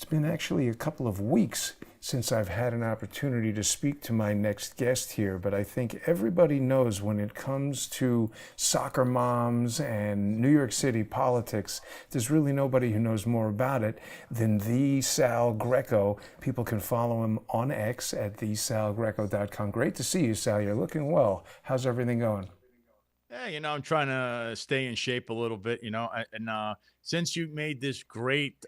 It's been actually a couple of weeks since I've had an opportunity to speak to my next guest here, but I think everybody knows when it comes to soccer moms and New York City politics, there's really nobody who knows more about it than the Sal Greco. People can follow him on X at thesalgreco.com. Great to see you, Sal. You're looking well. How's everything going? Yeah, I'm trying to stay in shape a little bit, and since you made this great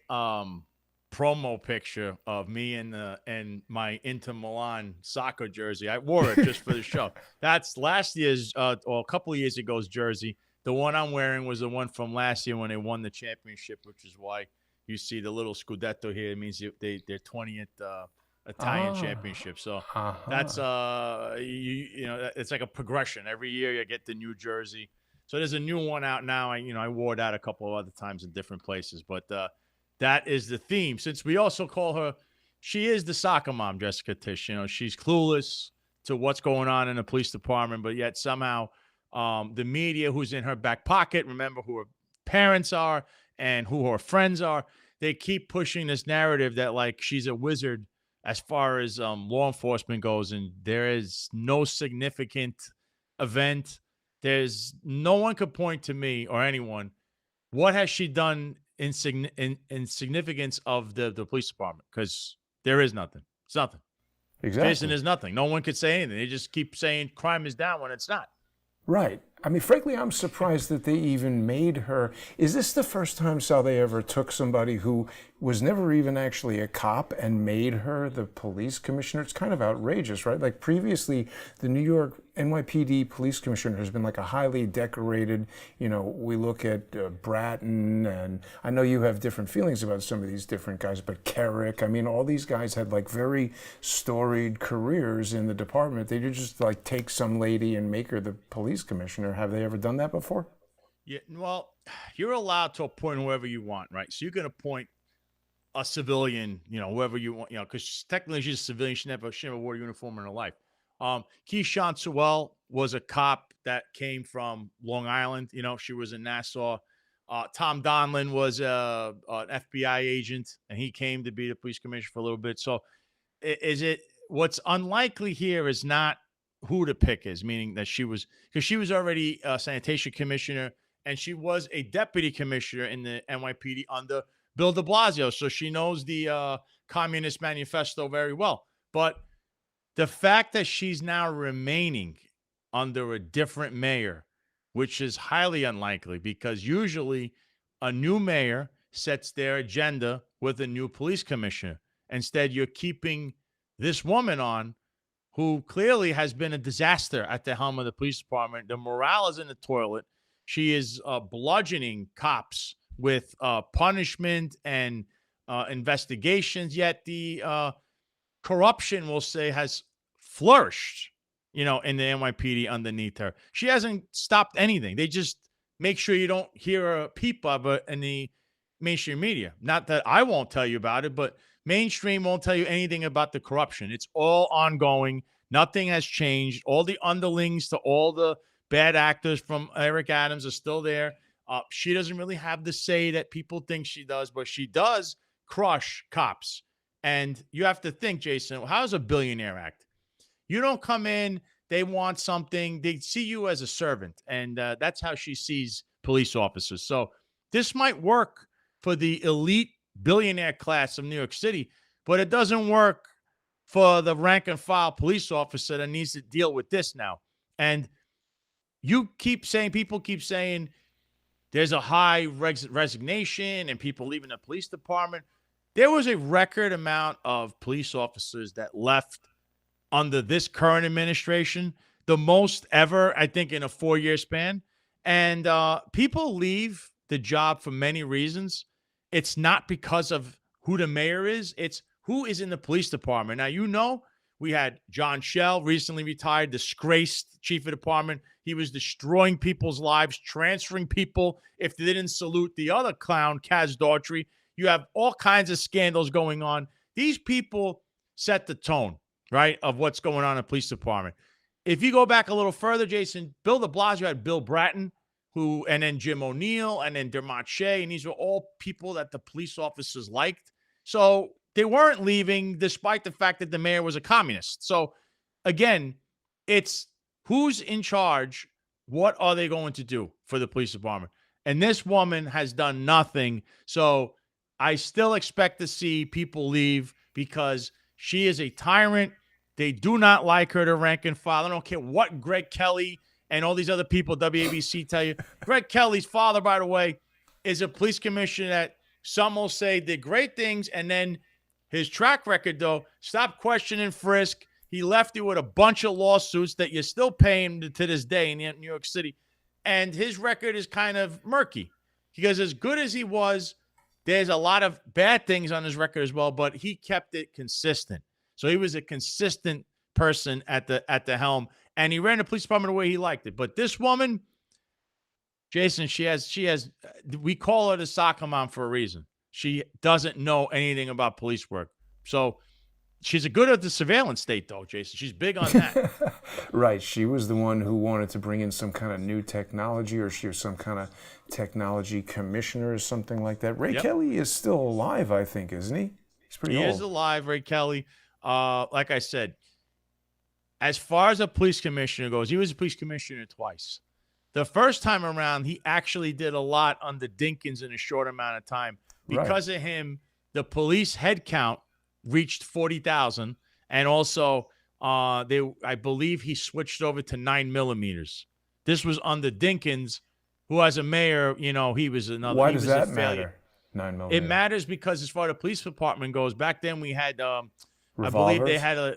promo picture of me and my Inter Milan soccer jersey, I wore it just for the show. That's last year's or a couple of years ago's jersey. The one I'm wearing was the one from last year when they won the championship, which is why you see the little Scudetto here. It means their 20th Italian Ah, championship. So that's uh-huh. it's like a progression. Every year you get the new jersey. So there's a new one out now. I wore that a couple of other times in different places, but that is the theme. Since we also call her, she is the soccer mom, Jessica Tisch. She's clueless to what's going on in the police department, but yet somehow the media, who's in her back pocket, remember who her parents are and who her friends are, they keep pushing this narrative that like she's a wizard as far as law enforcement goes, and there is no significant event. There's no one could point to me or anyone. What has she done in significance of the police department? Because there is nothing. It's nothing. Jason, Exactly. is nothing. No one could say anything. They just keep saying crime is down when it's not. Right. I mean, frankly, I'm surprised that they even made her. Is this the first time, Sal, they ever took somebody who was never even actually a cop and made her the police commissioner? It's kind of outrageous, right? Like previously, the New York NYPD police commissioner has been like a highly decorated, we look at Bratton, and I know you have different feelings about some of these different guys, but Kerrick, I mean, all these guys had like very storied careers in the department. They did just like take some lady and make her the police commissioner. Have they ever done that before? Yeah, well, you're allowed to appoint whoever you want, right? So you can appoint a civilian, whoever you want, because technically she's a civilian. She never wore a uniform in her life. Keyshawn Sewell was a cop that came from Long Island. She was in Nassau. Tom Donlin was an FBI agent, and he came to be the police commissioner for a little bit. So, is it what's unlikely here is not who the pick is, meaning that because she was already a sanitation commissioner and she was a deputy commissioner in the NYPD under Bill de Blasio. So she knows the Communist Manifesto very well. But the fact that she's now remaining under a different mayor, which is highly unlikely because usually a new mayor sets their agenda with a new police commissioner. Instead, you're keeping this woman on who clearly has been a disaster at the helm of the police department. The morale is in the toilet. She is bludgeoning cops with punishment and investigations, yet the corruption, we'll say, has flourished, in the NYPD underneath her. She hasn't stopped anything. They just make sure you don't hear a peep of it in the mainstream media. Not that I won't tell you about it, but mainstream won't tell you anything about the corruption. It's all ongoing. Nothing has changed. All the underlings to all the bad actors from Eric Adams are still there. She doesn't really have the say that people think she does, but she does crush cops. And you have to think, Jason, how does a billionaire act? You don't come in, they want something, they see you as a servant. And that's how she sees police officers. So this might work for the elite billionaire class of New York City, but it doesn't work for the rank and file police officer that needs to deal with this now. And people keep saying there's a high resignation and people leaving the police department. There was a record amount of police officers that left under this current administration, the most ever, I think, in a 4-year span. And people leave the job for many reasons. It's not because of who the mayor is, it's who is in the police department. Now, we had John Shell, recently retired, disgraced chief of department. He was destroying people's lives, transferring people if they didn't salute the other clown, Kaz Daughtry. You have all kinds of scandals going on. These people set the tone, right, of what's going on in the police department. If you go back a little further, Jason, Bill de Blasio had Bill Bratton, and then Jim O'Neill, and then Dermot Shea, and these were all people that the police officers liked. So they weren't leaving despite the fact that the mayor was a communist. So again, it's who's in charge. What are they going to do for the police department? And this woman has done nothing. So I still expect to see people leave because she is a tyrant. They do not like her to rank and file. I don't care what Greg Kelly and all these other people, WABC, tell you. Greg Kelly's father, by the way, is a police commissioner that some will say did great things. And then his track record, though, stop, question, and frisk. He left you with a bunch of lawsuits that you're still paying to this day in New York City. And his record is kind of murky because as good as he was, there's a lot of bad things on his record as well, but he kept it consistent. So he was a consistent person at the helm, and he ran the police department the way he liked it. But this woman, Jason, she has we call her the soccer mom for a reason. She doesn't know anything about police work. So she's good at the surveillance state, though, Jason. She's big on that. Right. She was the one who wanted to bring in some kind of new technology, or she was some kind of technology commissioner or something like that. Ray Kelly is still alive, I think, isn't he? He's pretty old. He is alive, Ray Kelly. Like I said, as far as a police commissioner goes, he was a police commissioner twice. The first time around, he actually did a lot under Dinkins in a short amount of time. Because of him, the police head count reached 40,000, and also I believe he switched over to 9mm. This was under Dinkins, who as a mayor, he was another. Why does that matter? 9mm. It matters because as far as the police department goes, back then we had I believe they had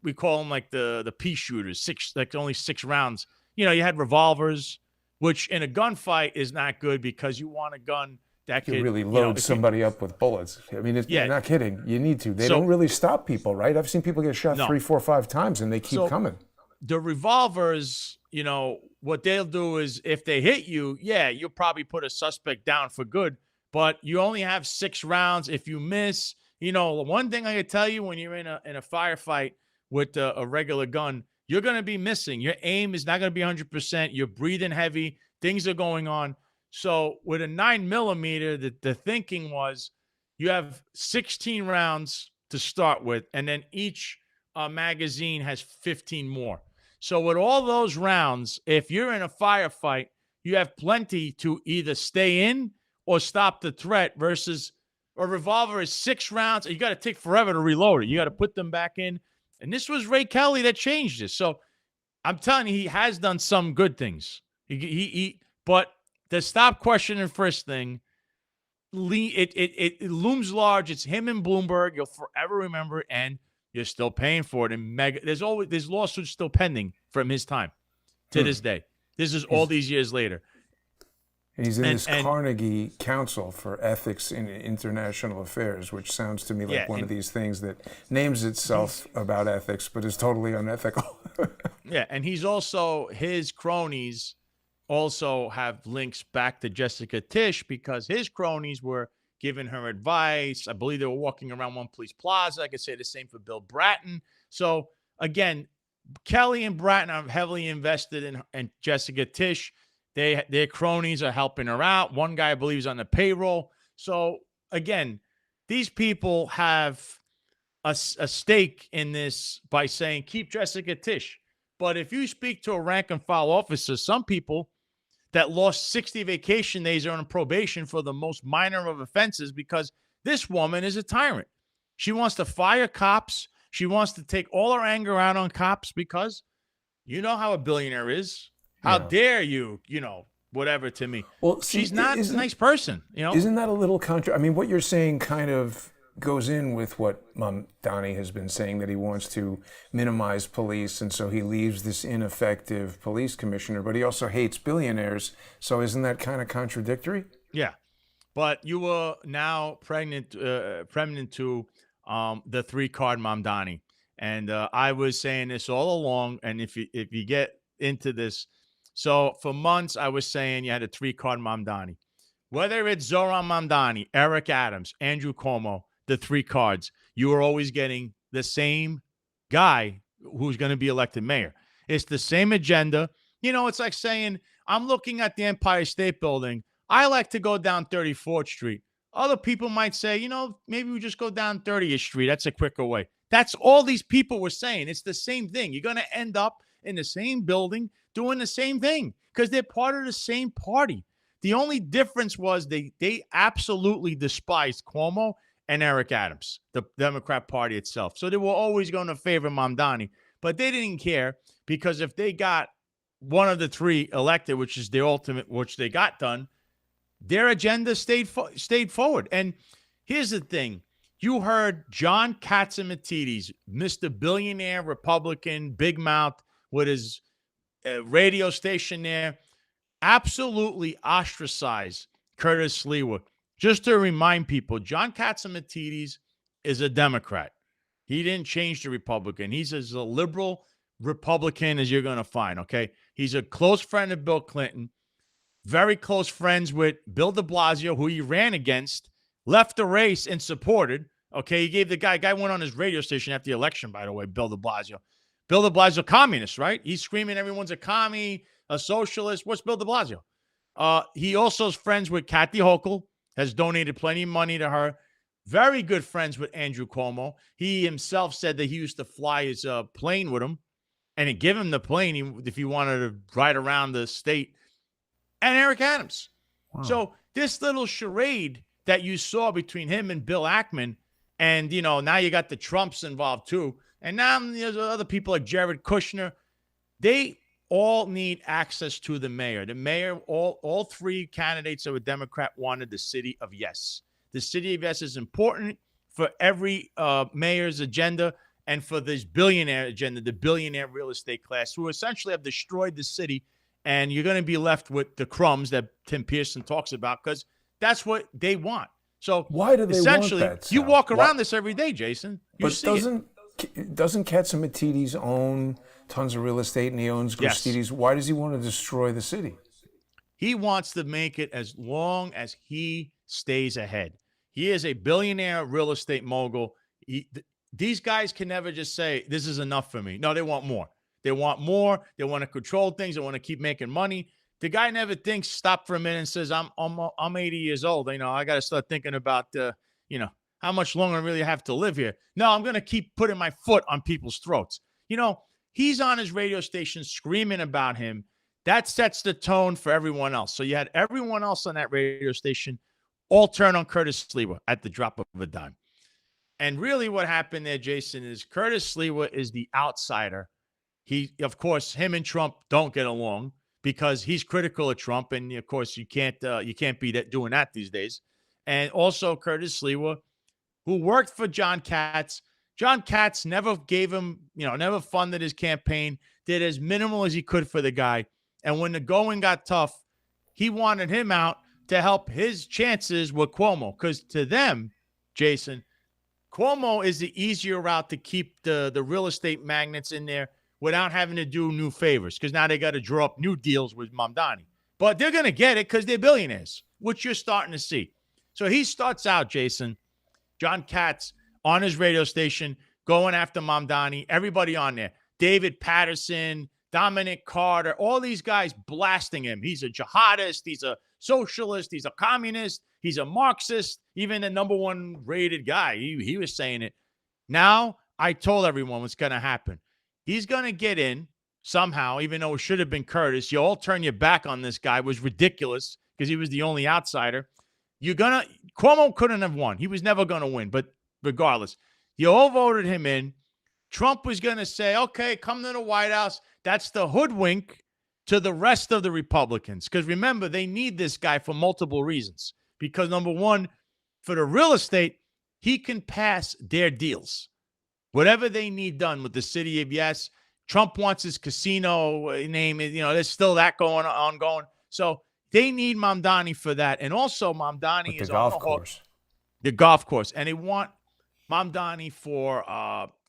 we call them like the pea shooters, only 6 rounds. You had revolvers, which in a gunfight is not good because you want a gun that could really load somebody up with bullets. I mean, you're not kidding. You need to. They don't really stop people, right? I've seen people get shot 3, 4, 5 times, and they keep coming. The revolvers, what they'll do is if they hit you, you'll probably put a suspect down for good, but you only have 6 rounds. If you miss, one thing I can tell you when you're in a firefight with a regular gun, you're going to be missing. Your aim is not going to be 100%. You're breathing heavy. Things are going on. So with a 9mm, the thinking was you have 16 rounds to start with, and then each magazine has 15 more. So with all those rounds, if you're in a firefight, you have plenty to either stay in or stop the threat versus a revolver is 6 rounds, and you got to take forever to reload it. You got to put them back in. And this was Ray Kelly that changed this. So I'm telling you, he has done some good things. But the stop, question, and frisk thing, it looms large. It's him and Bloomberg. You'll forever remember it, and you're still paying for it. And there's lawsuits still pending from his time to this day. This is all these years later. And he's in this Carnegie Council for Ethics in International Affairs, which sounds to me like one of these things that names itself about ethics, but is totally unethical. And he's also, his cronies also have links back to Jessica Tisch because his cronies were giving her advice. I believe they were walking around One Police Plaza. I could say the same for Bill Bratton. So again, Kelly and Bratton are heavily invested in Jessica Tisch. Their cronies are helping her out. One guy, I believe, is on the payroll. So again, these people have a stake in this by saying, keep Jessica Tisch. But if you speak to a rank and file officer, some people that lost 60 vacation days are on probation for the most minor of offenses because this woman is a tyrant. She wants to fire cops. She wants to take all her anger out on cops because you know how a billionaire is. How dare you, whatever to me. Well, she's not a nice person, Isn't that a little I mean, what you're saying kind of goes in with what Mamdani has been saying, that he wants to minimize police, and so he leaves this ineffective police commissioner, but he also hates billionaires. So isn't that kind of contradictory? Yeah. But you were now pregnant to the 3-card Mamdani. And I was saying this all along, and if you get into this, so for months I was saying you had a 3-card Mamdani. Whether it's Zohran Mamdani, Eric Adams, Andrew Cuomo, the 3 cards, you are always getting the same guy who's going to be elected mayor. It's the same agenda. It's like saying, I'm looking at the Empire State Building. I like to go down 34th Street. Other people might say, maybe we just go down 30th Street. That's a quicker way. That's all these people were saying. It's the same thing. You're going to end up in the same building doing the same thing because they're part of the same party. The only difference was they absolutely despised Cuomo and Eric Adams, the Democrat Party itself. So they were always going to favor Mamdani, but they didn't care because if they got one of the three elected, which is the ultimate, which they got done, their agenda stayed forward. And here's the thing. You heard John Catsimatidis, Mr. Billionaire Republican, big mouth with his radio station there, absolutely ostracize Curtis Sliwa. Just to remind people, John Catsimatidis is a Democrat. He didn't change to Republican. He's as a liberal Republican as you're going to find, okay? He's a close friend of Bill Clinton, very close friends with Bill de Blasio, who he ran against, left the race and supported, okay? He gave the guy went on his radio station after the election, by the way, Bill de Blasio. Bill de Blasio, communist, right? He's screaming everyone's a commie, a socialist. What's Bill de Blasio? He also is friends with Kathy Hochul, has donated plenty of money to her. Very good friends with Andrew Cuomo. He himself said that he used to fly his plane with him and he'd give him the plane if he wanted to ride around the state. And Eric Adams. Wow. So this little charade that you saw between him and Bill Ackman, and, now you got the Trumps involved too. And now there's other people like Jared Kushner. They all need access to the mayor. The mayor, all three candidates that were Democrat wanted the city of yes. The city of yes is important for every mayor's agenda and for this billionaire agenda, the billionaire real estate class, who essentially have destroyed the city. And you're going to be left with the crumbs that Tim Pearson talks about because that's what they want. So why do they essentially, want that, you walk around this every day, Jason. But doesn't Catsimatidis own tons of real estate and he owns Gristedes? Yes. Why does he want to destroy the city? He wants to make it as long as he stays ahead. He is a billionaire real estate mogul. These guys can never just say, this is enough for me. No, they want more. They want more. They want to control things. They want to keep making money. The guy never thinks, stop for a minute and says, I'm 80 years old. I got to start thinking about, how much longer I really have to live here. No, I'm going to keep putting my foot on people's throats. He's on his radio station screaming about him. That sets the tone for everyone else. So you had everyone else on that radio station all turn on Curtis Sliwa at the drop of a dime. And really what happened there, Jason, is Curtis Sliwa is the outsider. Of course, him and Trump don't get along because he's critical of Trump. And of course, you can't be doing that these days. And also Curtis Sliwa, who worked for John Katz. John Katz never gave him, never funded his campaign, did as minimal as he could for the guy. And when the going got tough, he wanted him out to help his chances with Cuomo. Because to them, Jason, Cuomo is the easier route to keep the real estate magnates in there without having to do new favors. Because now they got to draw up new deals with Mamdani. But they're going to get it because they're billionaires, which you're starting to see. So he starts out, Jason, John Katz on his radio station, going after Mamdani, everybody on there. David Patterson, Dominic Carter, all these guys blasting him. He's a jihadist. He's a socialist. He's a communist. He's a Marxist. Even the number one rated guy, he was saying it. Now, I told everyone what's going to happen. He's going to get in somehow, even though it should have been Curtis. You all turn your back on this guy. It was ridiculous because he was the only outsider. Cuomo couldn't have won. He was never going to win. But regardless, you all voted him in. Trump was going to say, okay, come to the White House. That's the hoodwink to the rest of the Republicans. Because remember, they need this guy for multiple reasons. Because number one, for the real estate, he can pass their deals. Whatever they need done with the city of yes. Trump wants his casino name. There's still that ongoing. So they need Mamdani for that. And also Mamdani is on the hook. The golf course. And they want Mamdani for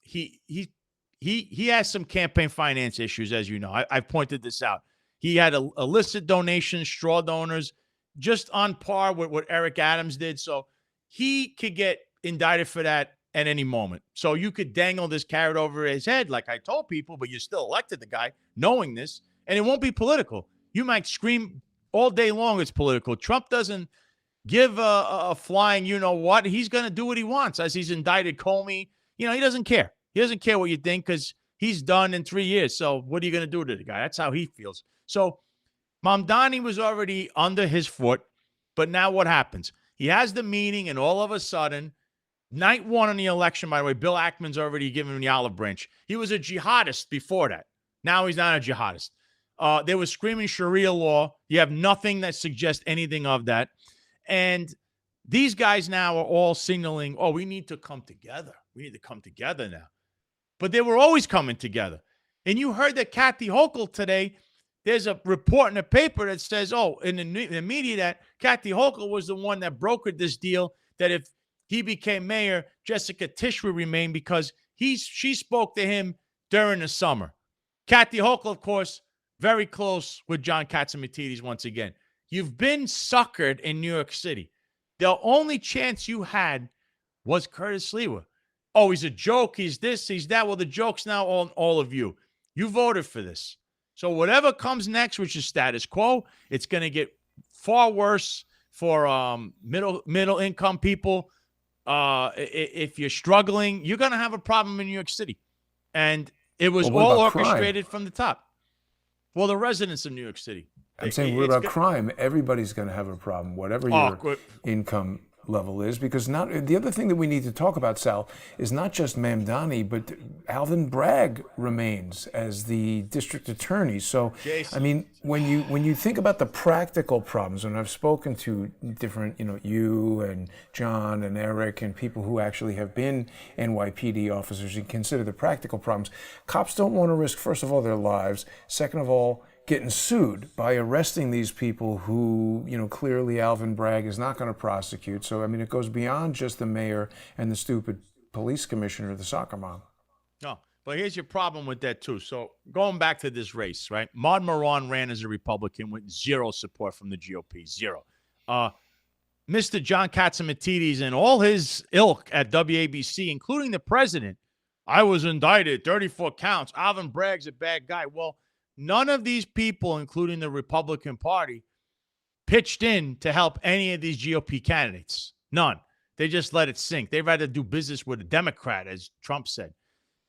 he has some campaign finance issues, as you know. I've pointed this out. He had illicit donations, straw donors, just on par with what Eric Adams did. So he could get indicted for that at any moment. So you could dangle this carrot over his head, like I told people, but you still elected the guy knowing this, and it won't be political. You might scream all day long it's political. Trump doesn't give a flying, you know what, he's going to do what he wants as he's indicted Comey. You know, he doesn't care. He doesn't care what you think because he's done in 3 years. So what are you going to do to the guy? That's how he feels. So Mamdani was already under his foot. But now what happens? He has the meeting, and all of a sudden, night one on the election, by the way, Bill Ackman's already given him the olive branch. He was a jihadist before that. Now he's not a jihadist. They were screaming Sharia law. You have nothing that suggests anything of that. And these guys now are all signaling, oh, we need to come together. We need to come together now. But they were always coming together. And you heard that Kathy Hochul today, there's a report in the paper that says, oh, in the media, that Kathy Hochul was the one that brokered this deal, that if he became mayor, Jessica Tisch would remain because she spoke to him during the summer. Kathy Hochul, of course, very close with John Catsimatidis once again. You've been suckered in New York City. The only chance you had was Curtis Lewa. Oh, he's a joke. He's this, he's that. Well, the joke's now on all of you. You voted for this. So whatever comes next, which is status quo, it's going to get far worse for middle income people. If you're struggling, you're going to have a problem in New York City. And it was all orchestrated from the top. Well, the residents of New York City. I'm saying, what about crime? Everybody's going to have a problem, whatever your income level is, because the other thing that we need to talk about, Sal, is not just Mamdani, but Alvin Bragg remains as the district attorney. So, I mean, when you think about the practical problems, and I've spoken to different, you and John and Eric and people who actually have been NYPD officers and consider the practical problems, cops don't want to risk, first of all, their lives. Second of all, getting sued by arresting these people who, clearly Alvin Bragg is not going to prosecute. So, I mean, it goes beyond just the mayor and the stupid police commissioner, the soccer mom. No, but here's your problem with that, too. So, going back to this race, right? Maud Moran ran as a Republican with zero support from the GOP, zero. Mr. John Catsimatidis and all his ilk at WABC, including the president, I was indicted, 34 counts. Alvin Bragg's a bad guy. Well, none of these people, including the Republican Party, pitched in to help any of these GOP candidates. None. They just let it sink. They'd rather do business with a Democrat, as Trump said.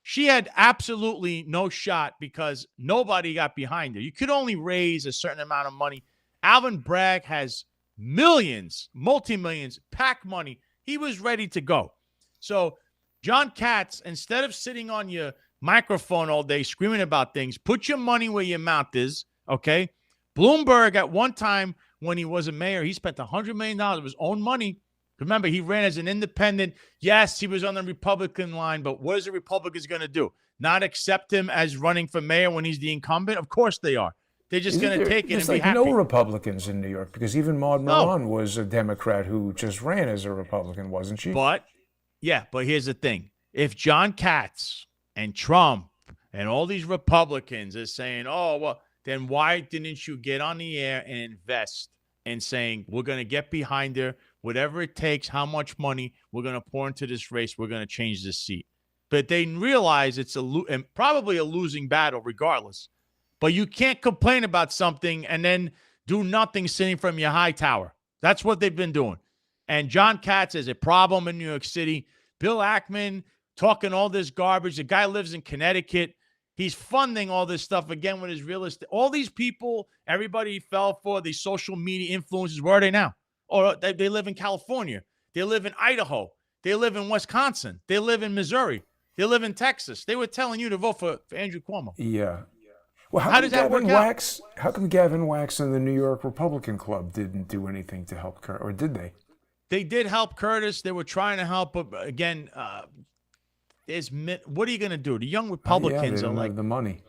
She had absolutely no shot because nobody got behind her. You could only raise a certain amount of money. Alvin Bragg has millions, multi-millions, PAC money. He was ready to go. So John Katz, instead of sitting on your microphone all day screaming about things, put your money where your mouth is, okay? Bloomberg, at one time when he was a mayor, he spent $100 million of his own money. Remember, he ran as an independent. Yes, he was on the Republican line, but what is the Republicans going to do? Not accept him as running for mayor when he's the incumbent? Of course they are. They're just going to take it and be happy. There's no Republicans in New York, because even Maud Moran was a Democrat who just ran as a Republican, wasn't she? But here's the thing. If John Katz and Trump and all these Republicans are saying, oh, well, then why didn't you get on the air and invest in saying, we're going to get behind her, whatever it takes, how much money we're going to pour into this race, we're going to change this seat. But they realize it's probably a losing battle regardless. But you can't complain about something and then do nothing sitting from your high tower. That's what they've been doing. And John Katz is a problem in New York City. Bill Ackman talking all this garbage. The guy lives in Connecticut. He's funding all this stuff again with his real estate. All these people, everybody he fell for, these social media influencers, where are they now? Or they live in California. They live in Idaho. They live in Wisconsin. They live in Missouri. They live in Texas. They were telling you to vote for Andrew Cuomo. Yeah. Well, how does that work out? How come Gavin Wax and the New York Republican Club didn't do anything to help Curtis, or did they? They did help Curtis. They were trying to help, but again, what are you going to do? The young Republicans they don't are like have the money.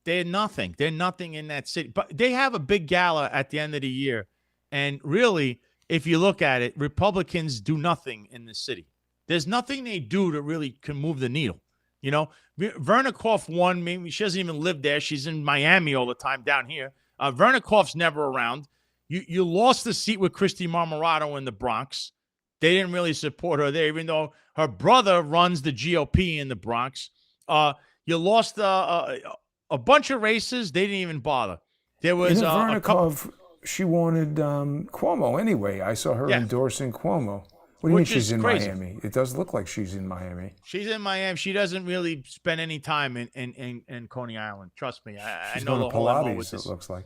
They're nothing. They're nothing in that city. But they have a big gala at the end of the year, and really, if you look at it, Republicans do nothing in the city. There's nothing they do that really can move the needle. You know, Verna Koff won. Maybe she doesn't even live there. She's in Miami all the time down here. Verna Koff's never around. You lost the seat with Christy Marmorato in the Bronx. They didn't really support her there, even though her brother runs the GOP in the Bronx. You lost a bunch of races. They didn't even bother. There was Verna Koff, she wanted Cuomo anyway. I saw her Yeah. endorsing Cuomo. What do you mean Which she's is in crazy. Miami? It does look like she's in Miami. She's in Miami. She doesn't really spend any time in Coney Island. Trust me. I She's know going the to whole MO with Pilates, this. it looks like.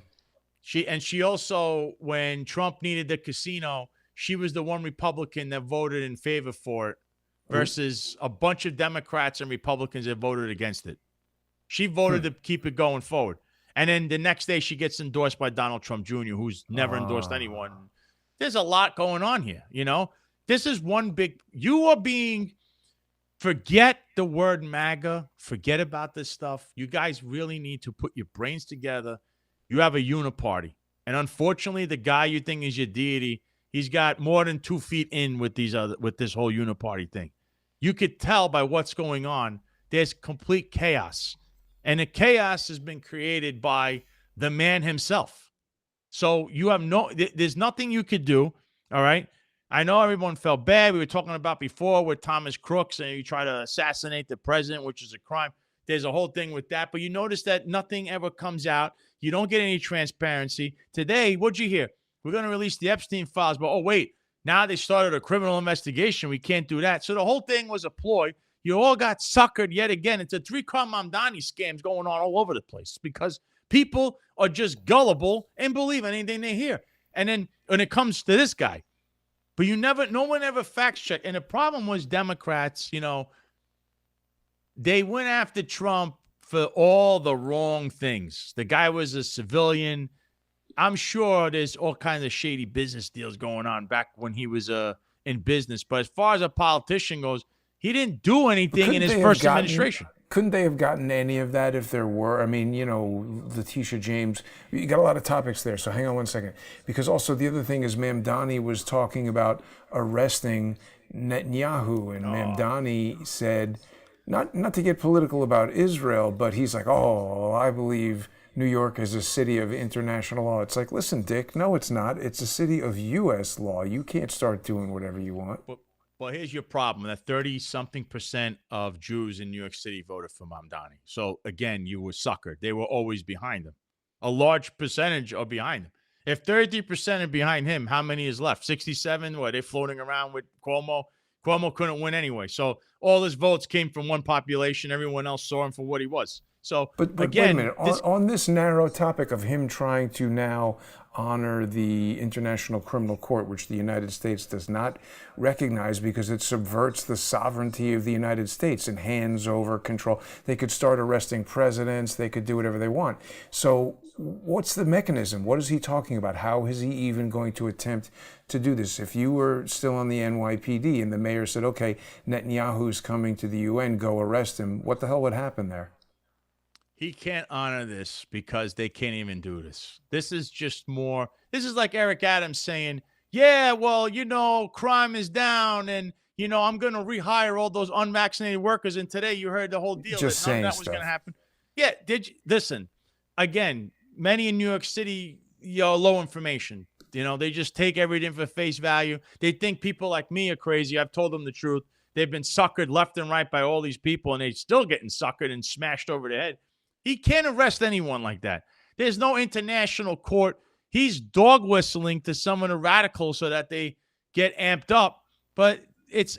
She also, when Trump needed the casino, she was the one Republican that voted in favor for it versus a bunch of Democrats and Republicans that voted against it. She voted to keep it going forward. And then the next day she gets endorsed by Donald Trump Jr., who's never endorsed anyone. There's a lot going on here, you know? This is one big – you are being – forget the word MAGA. Forget about this stuff. You guys really need to put your brains together. You have a uniparty. And unfortunately, the guy you think is your deity, he's got more than 2 feet in with this whole uniparty thing. You could tell by what's going on. There's complete chaos. And the chaos has been created by the man himself. So you have there's nothing you could do, all right? I know everyone felt bad. We were talking about before with Thomas Crooks, and you try to assassinate the president, which is a crime. There's a whole thing with that. But you notice that nothing ever comes out. You don't get any transparency. Today, what'd you hear? We're going to release the Epstein files. But, oh, wait, now they started a criminal investigation. We can't do that. So the whole thing was a ploy. You all got suckered yet again. It's a Zohran Mamdani scams going on all over the place because people are just gullible and believe anything they hear. And then when it comes to this guy, but no one ever fact checked. And the problem was Democrats, you know, they went after Trump for all the wrong things. The guy was a civilian. I'm sure there's all kinds of shady business deals going on back when he was in business. But as far as a politician goes, he didn't do anything in his first administration. Couldn't they have gotten any of that if there were? I mean, you know, Letitia James, you got a lot of topics there, so hang on one second. Because also the other thing is Mamdani was talking about arresting Netanyahu, and Mamdani said, not to get political about Israel, but he's like, oh, I believe New York is a city of international law. It's like, listen, Dick, no, it's not. It's a city of U.S. law. You can't start doing whatever you want. Well, here's your problem. That 30-something% of Jews in New York City voted for Mamdani. So, again, you were suckered. They were always behind him. A large percentage are behind him. If 33% are behind him, how many is left? 67? What, they're floating around with Cuomo? Cuomo couldn't win anyway. So, all his votes came from one population. Everyone else saw him for what he was. So, but again, wait a minute. On this narrow topic of him trying to now honor the International Criminal Court, which the United States does not recognize because it subverts the sovereignty of the United States and hands over control. They could start arresting presidents. They could do whatever they want. So what's the mechanism? What is he talking about? How is he even going to attempt to do this? If you were still on the NYPD and the mayor said, okay, Netanyahu's coming to the UN, go arrest him, what the hell would happen there? He can't honor this because they can't even do this. This is just more. This is like Eric Adams saying, yeah, well, you know, crime is down and, you know, I'm going to rehire all those unvaccinated workers. And today you heard the whole deal just that none of that stuff was going to happen. Yeah. Listen, again, many in New York City, low information. You know, they just take everything for face value. They think people like me are crazy. I've told them the truth. They've been suckered left and right by all these people, and they're still getting suckered and smashed over the head. He can't arrest anyone like that. There's no international court. He's dog whistling to some of the radicals so that they get amped up. But it's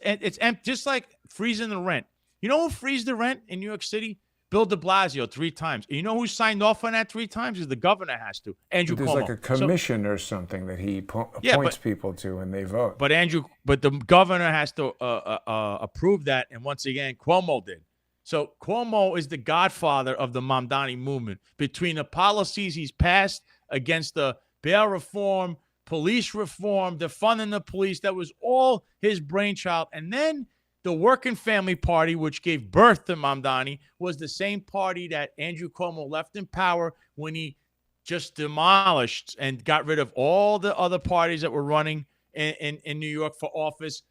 just like freezing the rent. You know who freezed the rent in New York City? Bill de Blasio 3 times. And you know who signed off on that 3 times? Is the governor has to. Andrew Cuomo. There's like a commission or something that he appoints people to and they vote. But the governor has to approve that. And once again, Cuomo did. So Cuomo is the godfather of the Mamdani movement. Between the policies he's passed against the bail reform, police reform, defunding the police, that was all his brainchild. And then the Working Family Party, which gave birth to Mamdani, was the same party that Andrew Cuomo left in power when he just demolished and got rid of all the other parties that were running in New York for office.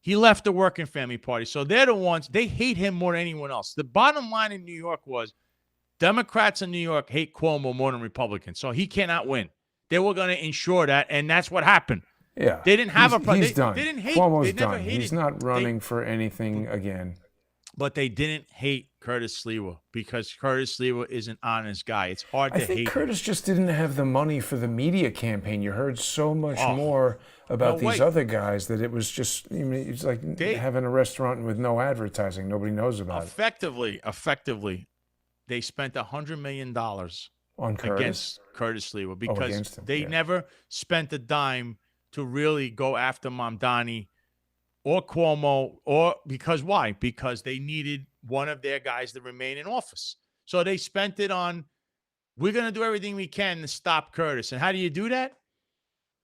He left the Working Family Party. So they're the ones, they hate him more than anyone else. The bottom line in New York was Democrats in New York hate Cuomo more than Republicans. So he cannot win. They were going to ensure that, and that's what happened. Yeah. They didn't have a problem. He's done. They didn't hate Cuomo's they never done. hated. He's not running for anything again. but they didn't hate Curtis Sliwa because Curtis Sliwa is an honest guy. It's hard I to think hate him. Curtis just didn't have the money for the media campaign. You heard so much Oh, more no about these way. other guys that it was just, I mean, it's like They having a restaurant with no advertising. Nobody knows about it. effectively, they spent $100 million On Curtis? against Curtis Sliwa Oh, because against him. they Yeah. never spent a dime to really go after Mamdani or Cuomo, or because why? Because they needed one of their guys to remain in office. So they spent it on, we're going to do everything we can to stop Curtis. And how do you do that?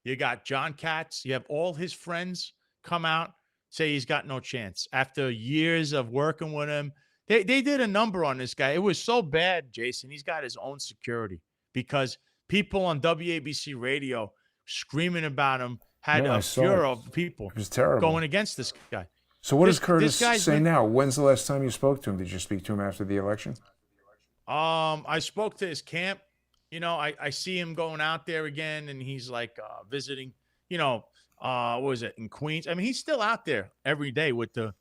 You got John Katz. You have all his friends come out, say he's got no chance. After years of working with him, they did a number on this guy. It was so bad, Jason. He's got his own security because people on WABC radio screaming about him had No, I a saw furor it. of people It was terrible. going against this guy. So what does This Curtis guy's say been- now? When's the last time you spoke to him? Did you speak to him after the election? I spoke to his camp. You know, I see him going out there again, and he's like visiting. You know, what was it in Queens? I mean, he's still out there every day with the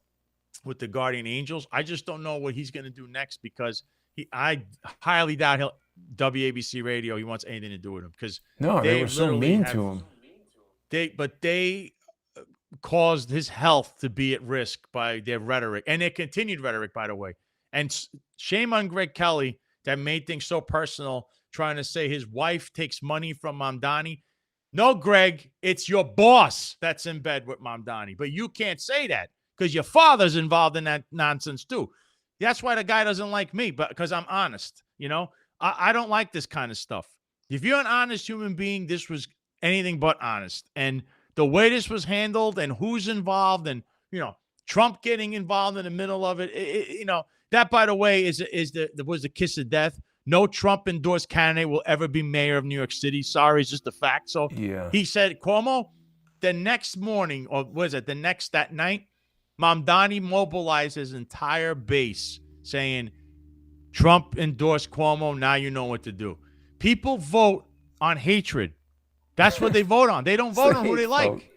Guardian Angels. I just don't know what he's going to do next because I highly doubt he'll WABC radio. He wants anything to do with him because No, they were so literally mean have- to him. They caused his health to be at risk by their rhetoric and their continued rhetoric, by the way. And shame on Greg Kelly that made things so personal, trying to say his wife takes money from Mamdani. No, Greg, it's your boss that's in bed with Mamdani. But you can't say that because your father's involved in that nonsense too. That's why the guy doesn't like me, but because I'm honest. You know, I don't like this kind of stuff. If you're an honest human being, this was anything but honest. And the way this was handled and who's involved and, you know, Trump getting involved in the middle of it, you know, that, by the way, was the kiss of death. No Trump endorsed candidate will ever be mayor of New York City. Sorry, it's just a fact. So Yeah. he said, Cuomo, the next morning, or was it that night, Mamdani mobilized his entire base saying, Trump endorsed Cuomo. Now you know what to do. People vote on hatred. That's what they vote on. They don't vote on who they like.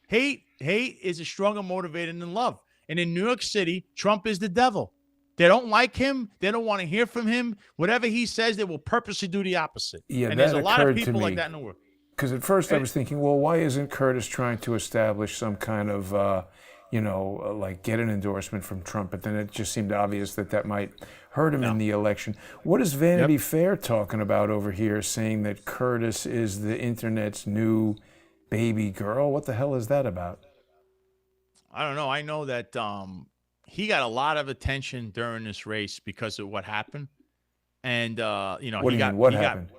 Hate is a stronger motivator than love. And in New York City, Trump is the devil. They don't like him. They don't want to hear from him. Whatever he says, they will purposely do the opposite. Yeah, and there's that a lot of occurred to people like me. that in the world. Because at first I was thinking, well, why isn't Curtis trying to establish some kind of, like get an endorsement from Trump? But then it just seemed obvious that might hurt him in the election. What is Vanity Fair talking about over here, saying that Curtis is the internet's new baby girl? What the hell is that about? I don't know. I know that he got a lot of attention during this race because of what happened. And, What do you mean? What happened?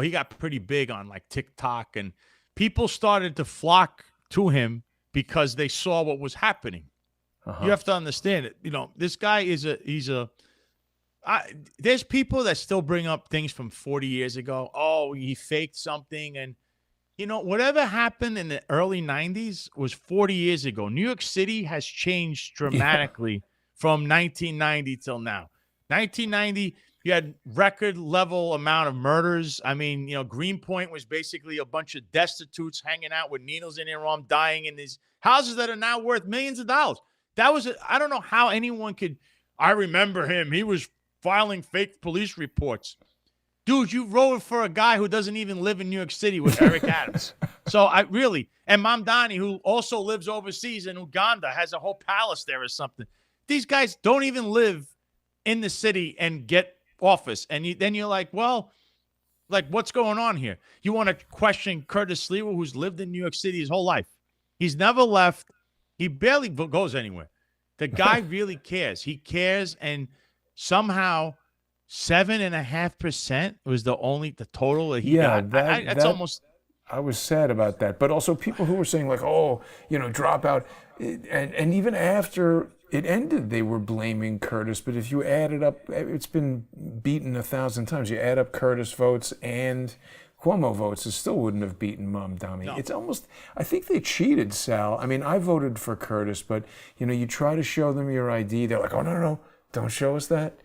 He got pretty big on like TikTok, and people started to flock to him because they saw what was happening. You have to understand it. You know, this guy there's people that still bring up things from 40 years ago. Oh, he faked something. And, you know, whatever happened in the early 90s was 40 years ago. New York City has changed dramatically from 1990 till now. 1990, you had record level amount of murders. I mean, you know, Greenpoint was basically a bunch of destitutes hanging out with needles in their arm, dying in these houses that are now worth millions of dollars. I don't know how anyone could. I remember him. He was filing fake police reports. Dude, you wrote for a guy who doesn't even live in New York City with Eric Adams. So and Mamdani, who also lives overseas in Uganda, has a whole palace there or something. These guys don't even live in the city and get office. And then you're like, well, like, what's going on here? You want to question Curtis Sliwa, who's lived in New York City his whole life. He's never left. He barely goes anywhere. The guy really cares. He cares, and somehow 7.5% was the total that he got. That's almost. I was sad about that, but also people who were saying like, oh, drop out, and even after it ended, they were blaming Curtis. But if you add it up, it's been beaten 1,000 times. You add up Curtis votes and Cuomo votes, it still wouldn't have beaten Mamdani. No. It's almost, I think they cheated, Sal. I mean, I voted for Curtis, but you try to show them your ID. They're like, oh, no, don't show us that.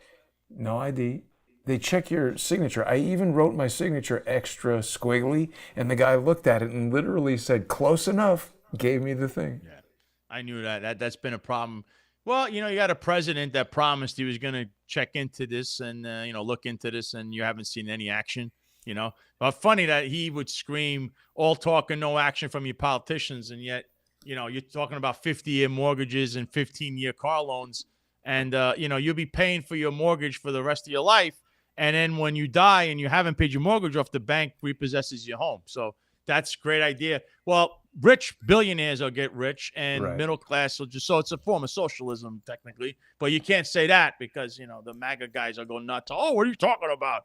No ID. They check your signature. I even wrote my signature extra squiggly, and the guy looked at it and literally said, close enough, gave me the thing. Yeah, I knew that. That's been a problem Well, you got a president that promised he was going to check into this and look into this, and you haven't seen any action. But funny that he would scream all talk and no action from your politicians, and yet you're talking about 50-year mortgages and 15-year car loans, and you'll be paying for your mortgage for the rest of your life, and then when you die and you haven't paid your mortgage off, the bank repossesses your home. So that's a great idea. Well, rich billionaires will get rich, and Right. middle class will just. So it's a form of socialism, technically. But you can't say that because the MAGA guys will go nuts. Oh, what are you talking about?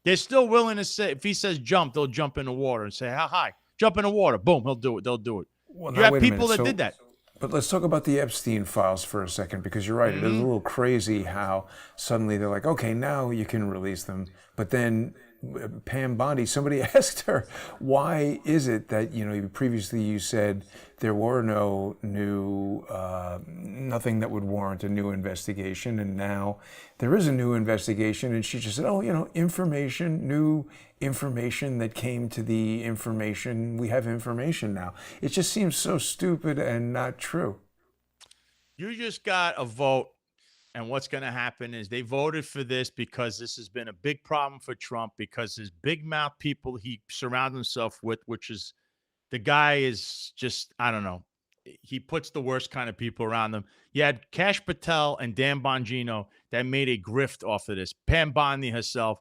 They're still willing to say, if he says jump, they'll jump in the water and say, hi, jump in the water. Boom, he'll do it. They'll do it. Well, You now have wait a people minute. that did that. But let's talk about the Epstein files for a second, because you're right. It is a little crazy how suddenly they're like, okay, now you can release them. But then Pam Bondi, somebody asked her, why is it that, previously you said there were no new, nothing that would warrant a new investigation, and now there is a new investigation, and she just said, new information that came to the information. We have information now. It just seems so stupid and not true. You just got a vote. And what's going to happen is they voted for this because this has been a big problem for Trump, because his big mouth people he surrounds himself with, which is the guy is just, I don't know. He puts the worst kind of people around him. You had Kash Patel and Dan Bongino that made a grift off of this. Pam Bondi herself.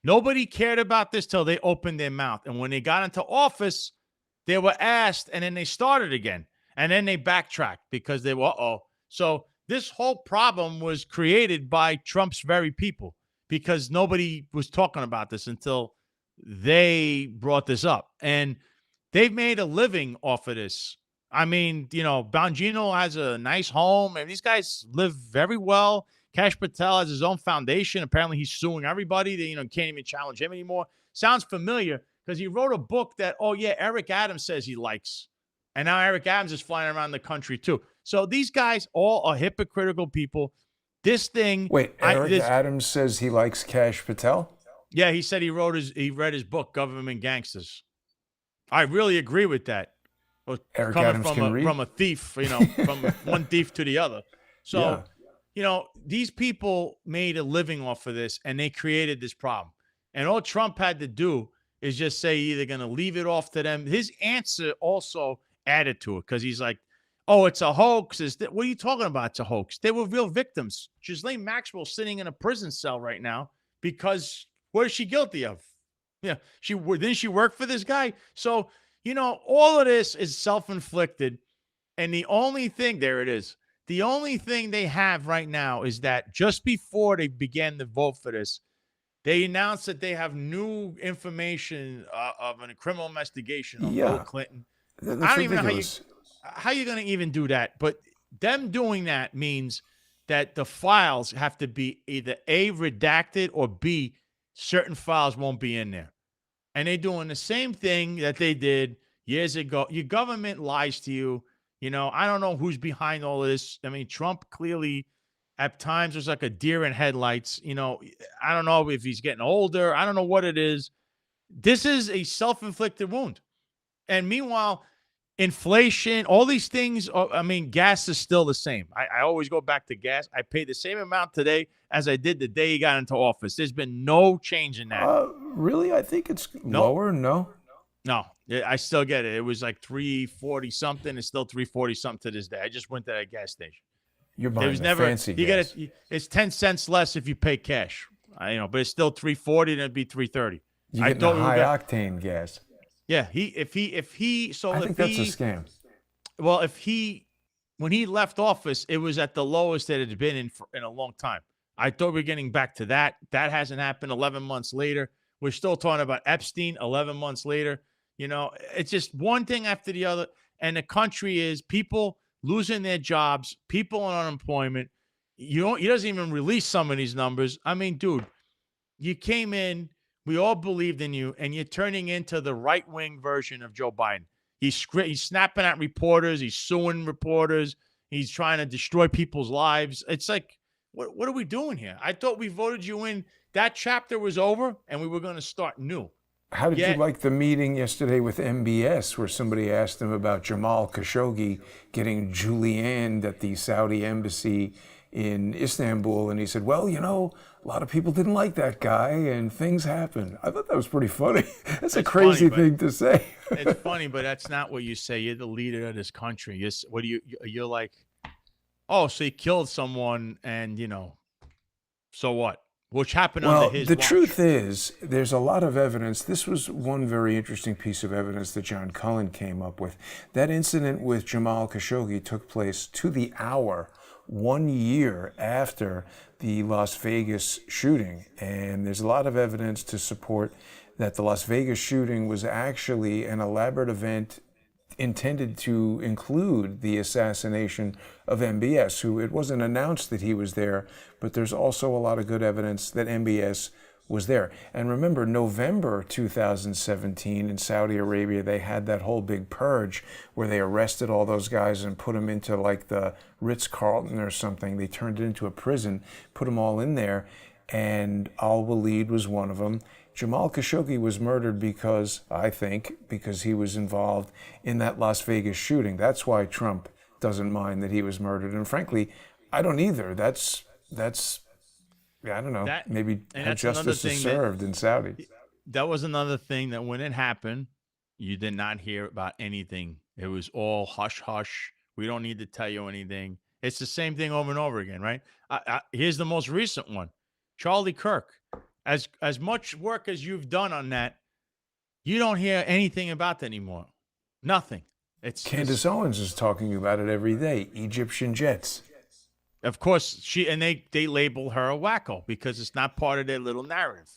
Nobody cared about this till they opened their mouth. And when they got into office, they were asked, and then they started again. And then they backtracked because they were, So this whole problem was created by Trump's very people, because nobody was talking about this until they brought this up. And they've made a living off of this. I mean, Bongino has a nice home, and these guys live very well. Kash Patel has his own foundation. Apparently, he's suing everybody. They, can't even challenge him anymore. Sounds familiar because he wrote a book that, Eric Adams says he likes. And now Eric Adams is flying around the country, too. So these guys all are hypocritical people. This thing. Wait, Eric Adams says he likes Kash Patel? Yeah, he said he read his book, Government Gangsters. I really agree with that. Eric Coming Adams can read? From a thief, from one thief to the other. So, these people made a living off of this, and they created this problem. And all Trump had to do is just say either going to leave it off to them. His answer also added to it, because he's like, oh, it's a hoax. What are you talking about? It's a hoax. They were real victims. Ghislaine Maxwell sitting in a prison cell right now because what is she guilty of? Yeah, didn't she work for this guy? So, all of this is self-inflicted. And the only thing, there it is. The only thing they have right now is that just before they began to vote for this, they announced that they have new information of a criminal investigation on Bill Clinton. That's I don't ridiculous. even know how you're going to even do that. But them doing that means that the files have to be either A, redacted, or B, certain files won't be in there. And they're doing the same thing that they did years ago. Your government lies to you. I don't know who's behind all of this. I mean, Trump clearly at times was like a deer in headlights. I don't know if he's getting older. I don't know what it is. This is a self-inflicted wound. And meanwhile, inflation, all these things, gas is still the same. I always go back to gas. I pay the same amount today as I did the day he got into office. There's been no change in that. Really? I think it's lower. No? No, I still get it. It was like $3.40 something. It's still $3.40 something to this day. I just went to that gas station. You're buying fancy gas. It's 10 cents less if you pay cash. But it's still $3.40, then it'd be $3.30. You get the high octane gas. Yeah, I think that's a scam. Well, when he left office, it was at the lowest that it had been in a long time. I thought we were getting back to that. That hasn't happened. 11 months later, we're still talking about Epstein. 11 months later, it's just one thing after the other. And the country is people losing their jobs, people on unemployment. He doesn't even release some of these numbers. I mean, dude, you came in. We all believed in you, and you're turning into the right-wing version of Joe Biden. He's snapping at reporters. He's suing reporters. He's trying to destroy people's lives. It's like, what are we doing here? I thought we voted you in. That chapter was over, and we were going to start new. How did you Yet, like the meeting yesterday with MBS where somebody asked him about Jamal Khashoggi getting Julianne at the Saudi embassy in Istanbul? And he said, well, a lot of people didn't like that guy and things happened. I thought that was pretty funny. That's a it's funny, crazy but thing to say. it's funny, but that's not what you say. You're the leader of this country. What do you're like, oh, so he killed someone and, so what? Which happened under Well, his the watch. truth is, there's a lot of evidence. This was one very interesting piece of evidence that John Cullen came up with. That incident with Jamal Khashoggi took place to the hour 1 year after the Las Vegas shooting. And there's a lot of evidence to support that the Las Vegas shooting was actually an elaborate event intended to include the assassination of MBS, who it wasn't announced that he was there, but there's also a lot of good evidence that MBS was there. And remember, November 2017 in Saudi Arabia, they had that whole big purge where they arrested all those guys and put them into like the Ritz-Carlton or something. They turned it into a prison, put them all in there, and al-Walid was one of them. Jamal Khashoggi was murdered because he was involved in that Las Vegas shooting. That's why Trump doesn't mind that he was murdered. And frankly, I don't either. That's I don't know, That maybe and how that's another justice is thing served in Saudi. that was another thing that when it happened, you did not hear about anything. It was all hush hush. We don't need to tell you anything. It's the same thing over and over again, right? Here's the most recent one, Charlie Kirk. As much work as you've done on that, you don't hear anything about that anymore. Nothing. It's Candace just, Owens is talking about it every day. Egyptian jets. of course, they label her a wacko because it's not part of their little narrative.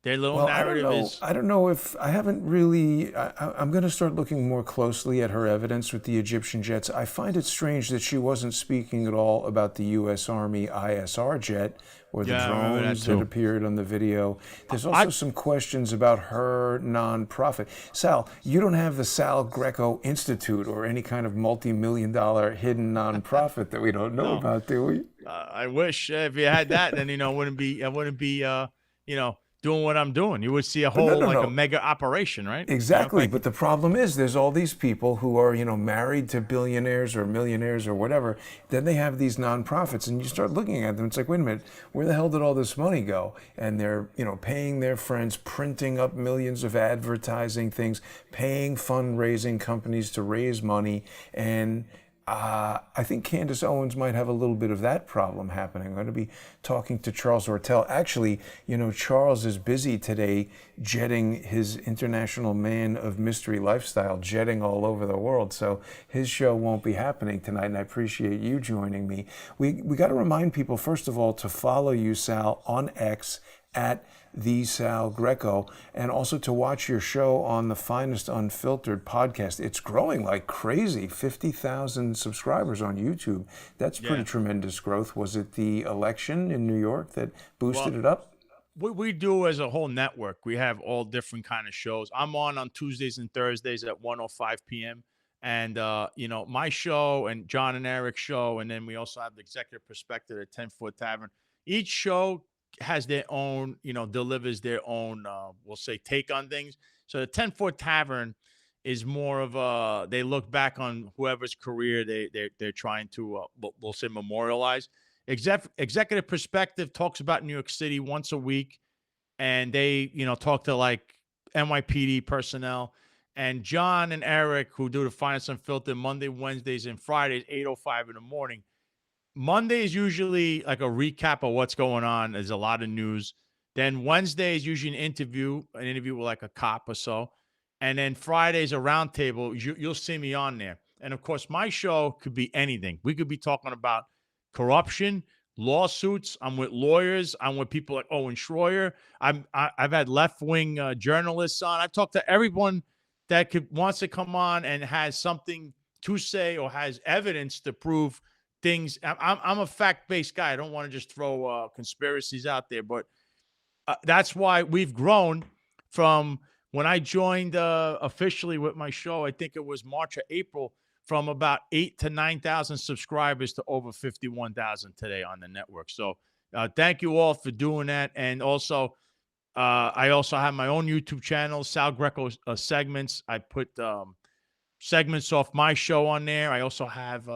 Their little Well, I don't narrative know. is I don't know if I haven't really. I'm going to start looking more closely at her evidence with the Egyptian jets. I find it strange that she wasn't speaking at all about the U.S. Army ISR jet or the yeah, I remember that drones that too. appeared on the video. There's also I some questions about her nonprofit. Sal, you don't have the Sal Greco Institute or any kind of multi-million-dollar hidden nonprofit that we don't know no, about, do we? I wish if you had that, then I wouldn't be doing what I'm doing. You would see a But no, whole no, like a no. mega operation, right? If Exactly, I but could, the problem is there's all these people who are, married to billionaires or millionaires or whatever. Then they have these nonprofits and you start looking at them. It's like, wait a minute, where the hell did all this money go? And they're, paying their friends, printing up millions of advertising things, paying fundraising companies to raise money. And I think Candace Owens might have a little bit of that problem happening. I'm going to be talking to Charles Ortel. Actually, Charles is busy today jetting his international man of mystery lifestyle, jetting all over the world. So his show won't be happening tonight, and I appreciate you joining me. We got to remind people, first of all, to follow you, Sal, on X at the Sal Greco, and also to watch your show on the Finest Unfiltered podcast. It's growing like crazy. 50,000 subscribers on YouTube. That's pretty yeah. tremendous growth. Was it the election in New York that boosted Well, it up? what we do as a whole network, we have all different kind of shows. I'm on Tuesdays and Thursdays at 1:05 p.m. And my show and John and Eric's show, and then we also have the Executive Perspective at 10-Foot Tavern. Each show has their own, delivers their own, we'll say, take on things. So the 10-Foot Tavern is more of they look back on whoever's career they're trying to, we'll say, memorialize. Executive Perspective talks about New York City once a week, and they, talk to like NYPD personnel. And John and Eric, who do the Finest Unfiltered Monday, Wednesdays, and Fridays, 8:05 in the morning. Monday is usually like a recap of what's going on. There's a lot of news. Then Wednesday is usually an interview with like a cop or so. And then Friday is a roundtable. You'll see me on there. And of course, my show could be anything. We could be talking about corruption, lawsuits. I'm with lawyers. I'm with people like Owen Schroyer. I've had left wing journalists on. I've talked to everyone that wants to come on and has something to say or has evidence to prove things. I'm a fact-based guy. I don't want to just throw conspiracies out there, but that's why we've grown from when I joined officially with my show. I think it was March or April, from about 8,000 to 9,000 subscribers to over 51,000 today on the network. So thank you all for doing that. And also, I also have my own YouTube channel, Sal Greco segments. I put segments off my show on there. I also have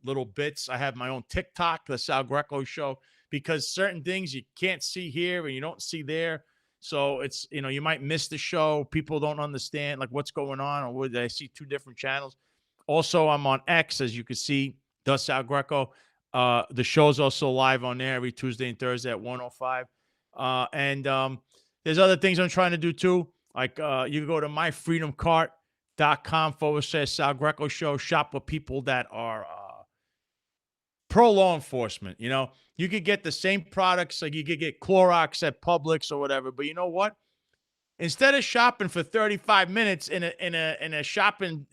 little bits. I have my own TikTok, the Sal Greco show, because certain things you can't see here and you don't see there. So it's, you might miss the show. People don't understand like what's going on, or would I see two different channels. Also, I'm on X, as you can see, the Sal Greco. The show's also live on there every Tuesday and Thursday at 1:05. And there's other things I'm trying to do too. Like you can go to myfreedomcart.com/Sal Greco show, shop with people that are pro law enforcement. You could get the same products, like you could get Clorox at Publix or whatever. But you know what? Instead of shopping for 35 minutes in a shopping,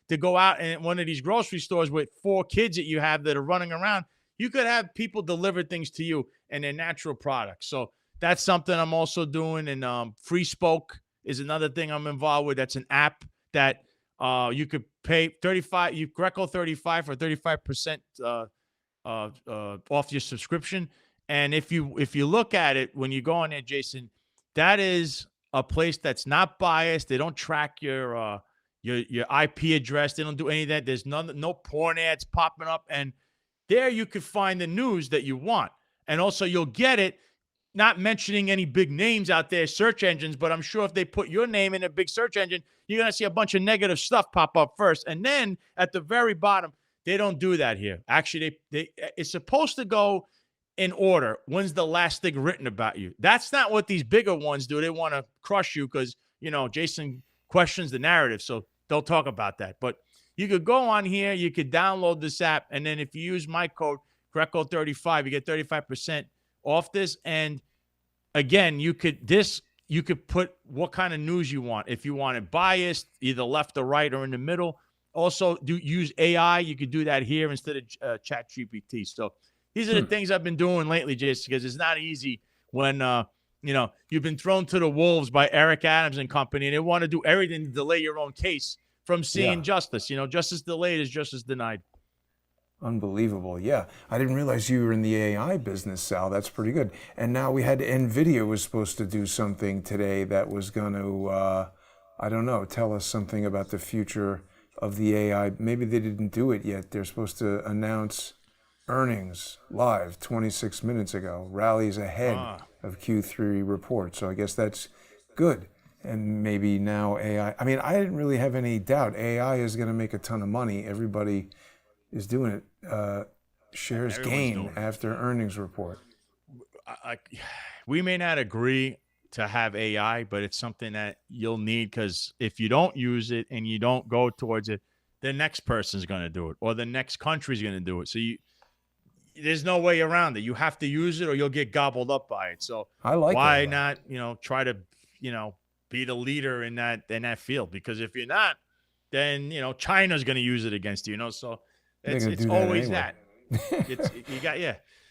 to go out in one of these grocery stores with 4 kids that you have that are running around, you could have people deliver things to you and their natural products. So that's something I'm also doing. And Free Spoke is another thing I'm involved with. That's an app that you could pay Greco 35 for 35% off your subscription. And if you look at it, when you go on there, Jason, that is a place that's not biased. They don't track your IP address. They don't do any of that. There's no porn ads popping up. And there you could find the news that you want. And also you'll get it, not mentioning any big names out there, search engines, but I'm sure if they put your name in a big search engine, you're going to see a bunch of negative stuff pop up first. And then at the very bottom, they don't do that here. Actually, it's supposed to go in order. When's the last thing written about you? That's not what these bigger ones do. They want to crush you because, Jason questions the narrative. So they'll talk about that. But you could go on here, you could download this app, and then if you use my code Greco35, you get 35% off this. And again, you could put what kind of news you want. If you want it biased, either left or right or in the middle. Also, use AI. You could do that here instead of ChatGPT. So these are the things I've been doing lately, Jason, because it's not easy when you've been thrown to the wolves by Eric Adams and company, and they want to do everything to delay your own case from seeing justice. Justice delayed is justice denied. Unbelievable. Yeah. I didn't realize you were in the AI business, Sal. That's pretty good. And now we had NVIDIA was supposed to do something today that was going to, tell us something about the future of the AI. Maybe they didn't do it yet. They're supposed to announce earnings live 26 minutes ago, rallies ahead of Q3 report. So I guess that's good. And maybe now AI, I didn't really have any doubt AI is going to make a ton of money. Everybody is doing it. Shares gain after earnings report. We may not agree to have AI, but it's something that you'll need, because if you don't use it and you don't go towards it, the next person's going to do it, or the next country's going to do it. So there's no way around it. You have to use it or you'll get gobbled up by it. So why not, try to, be the leader in that field? Because if you're not, then, China's going to use it against you, So it's always that.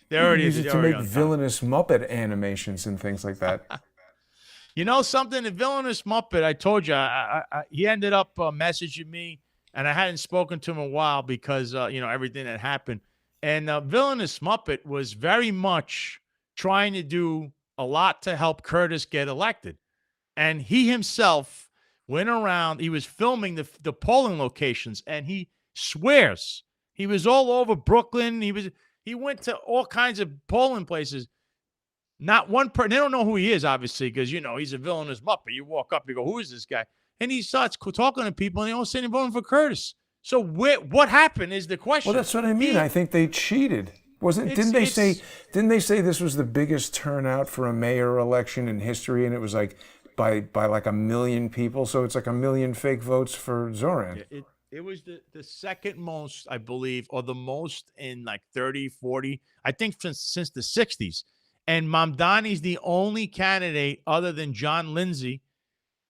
They already use it to make villainous Muppet animations and things like that. Something, the villainous Muppet, I told you, he ended up messaging me, and I hadn't spoken to him in a while because, everything that happened. And villainous Muppet was very much trying to do a lot to help Curtis get elected. And he himself went around, he was filming the polling locations, and he swears he was all over Brooklyn. He went to all kinds of polling places. Not one person, they don't know who he is, obviously, because, he's a villainous Muppet. You walk up, you go, who is this guy? And he starts talking to people, and they all say they're voting for Curtis. So what happened is the question. Well, that's what I mean. I think they cheated. Didn't they say this was the biggest turnout for a mayor election in history, and it was like by like 1 million people, so it's like 1 million fake votes for Zohran. It was the second most, I believe, or the most in like 30, 40, I think since the 60s. And Mamdani's the only candidate other than John Lindsay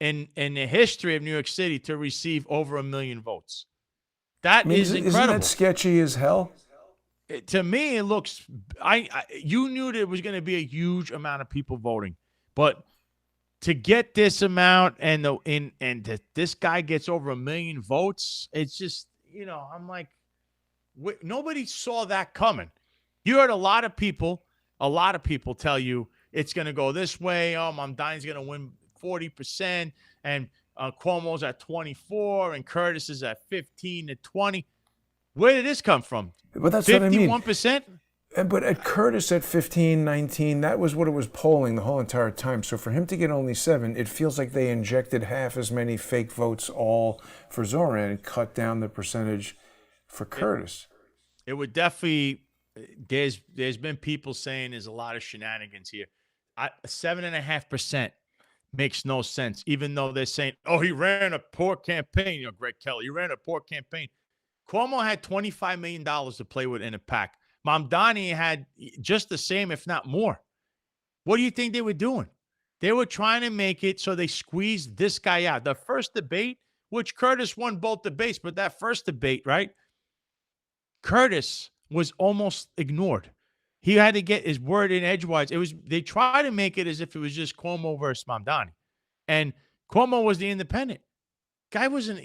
in the history of New York City to receive over 1 million votes. That is incredible. Isn't that sketchy as hell? To me, it looks. You knew there was going to be a huge amount of people voting, but to get this amount and this guy gets over 1 million votes, it's just, I'm like, nobody saw that coming. You heard a lot of people tell you it's going to go this way. Oh, Mamdani's going to win 40%, and Cuomo's at 24, and Curtis is at 15 to 20. Where did this come from? But that's what I mean. 51%? But at Curtis at 15, 19, that was what it was polling the whole entire time. So for him to get only 7, it feels like they injected half as many fake votes all for Zohran and cut down the percentage for Curtis. It would definitely. There's been people saying there's a lot of shenanigans here. 7.5% makes no sense, even though they're saying, oh, he ran a poor campaign. Greg Kelly, he ran a poor campaign. Cuomo had $25 million to play with in a pack. Mamdani had just the same, if not more. What do you think they were doing? They were trying to make it so they squeezed this guy out. The first debate, which Curtis won both debates, but that first debate, right? Curtis was almost ignored. He had to get his word in edgewise. They tried to make it as if it was just Cuomo versus Mamdani. And Cuomo was the independent. Guy wasn't.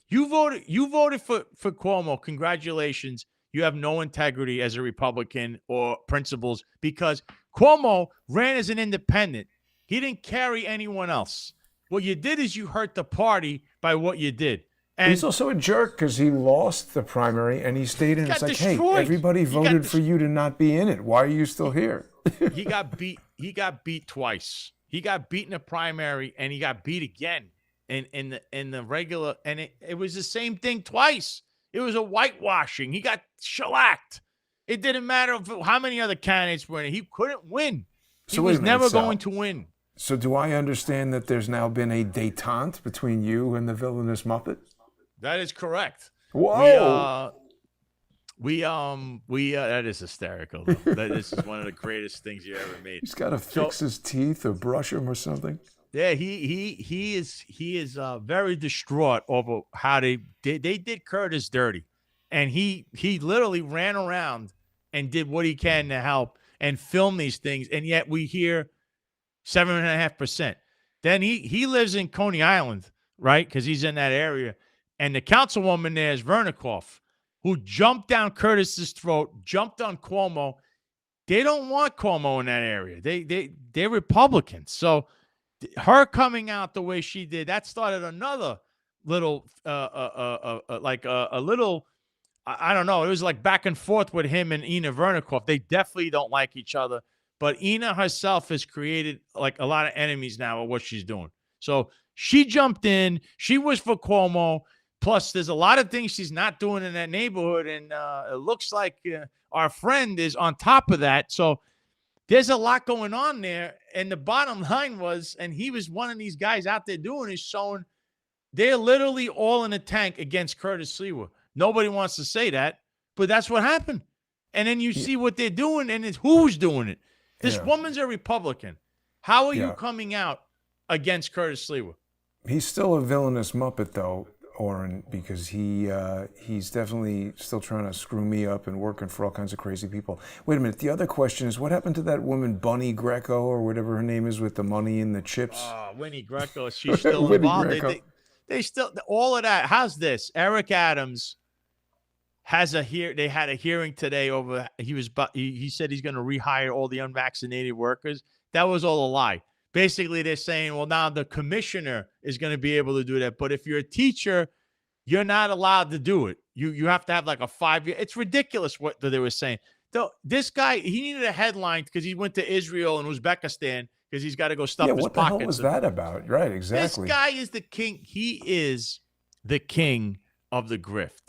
You voted for Cuomo. Congratulations. You have no integrity as a Republican or principles, because Cuomo ran as an independent. He didn't carry anyone else. What you did is you hurt the party by what you did. And he's also a jerk because he lost the primary and he stayed in. It's like, destroyed. Hey, everybody voted for you to not be in it. Why are you still here? He got beat. He got beat twice. He got beat in the primary and he got beat again in the regular. And it was the same thing twice. It was a whitewashing. He got shellacked. It didn't matter how many other candidates were in it. He couldn't win. He was never going to win. So do I understand that there's now been a détente between you and the villainous Muppet? That is correct. Whoa. That is hysterical, though. This is one of the greatest things you ever made. He's got to fix his teeth or brush them or something. Yeah, he is very distraught over how they did Curtis dirty, and he literally ran around and did what he can to help and film these things, and yet we hear 7.5%. Then he lives in Coney Island, right? Because he's in that area, and the councilwoman there is Vernikoff, who jumped down Curtis's throat, jumped on Cuomo. They don't want Cuomo in that area. They're Republicans, so. Her coming out the way she did, that started another little, a little, I don't know. It was like back and forth with him and Ina Vernikoff. They definitely don't like each other. But Ina herself has created like a lot of enemies now with what she's doing. So she jumped in. She was for Cuomo. Plus, there's a lot of things she's not doing in that neighborhood. And it looks like our friend is on top of that. So there's a lot going on there. And the bottom line was, and he was one of these guys out there doing is showing they're literally all in a tank against Curtis Sliwa. Nobody wants to say that, but that's what happened. And then you see what they're doing, and it's who's doing it. This woman's a Republican. How are you coming out against Curtis Sliwa? He's still a villainous Muppet, though, Oren, because he's definitely still trying to screw me up and working for all kinds of crazy people. Wait a minute. The other question is, what happened to that woman, Bunny Greco, or whatever her name is, with the money and the chips? Winnie Greco. She's still involved. They still, all of that. How's this? Eric Adams has they had a hearing today over, he said he's going to rehire all the unvaccinated workers. That was all a lie. Basically, they're saying, well, now the commissioner is going to be able to do that. But if you're a teacher, you're not allowed to do it. You have to have like a 5-year. It's ridiculous what they were saying. Though this guy, he needed a headline because he went to Israel and Uzbekistan because he's got to go stuff his pockets. What the hell was that about? Right, exactly. This guy is the king. He is the king of the grift.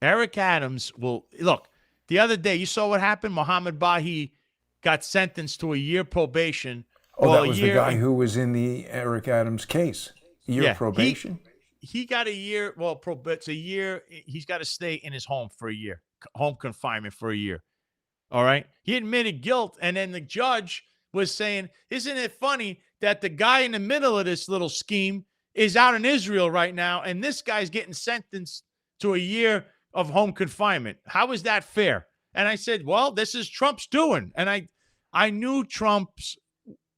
Eric Adams will look. The other day, you saw what happened. Mohammed Bahi got sentenced to a year probation. Oh, that was the guy who was in the Eric Adams case. Year probation? He got a year. Well, it's a year. He's got to stay in his home for a year. Home confinement for a year. All right? He admitted guilt, and then the judge was saying, isn't it funny that the guy in the middle of this little scheme is out in Israel right now, and this guy's getting sentenced to a year of home confinement? How is that fair? And I said, well, this is Trump's doing. And I knew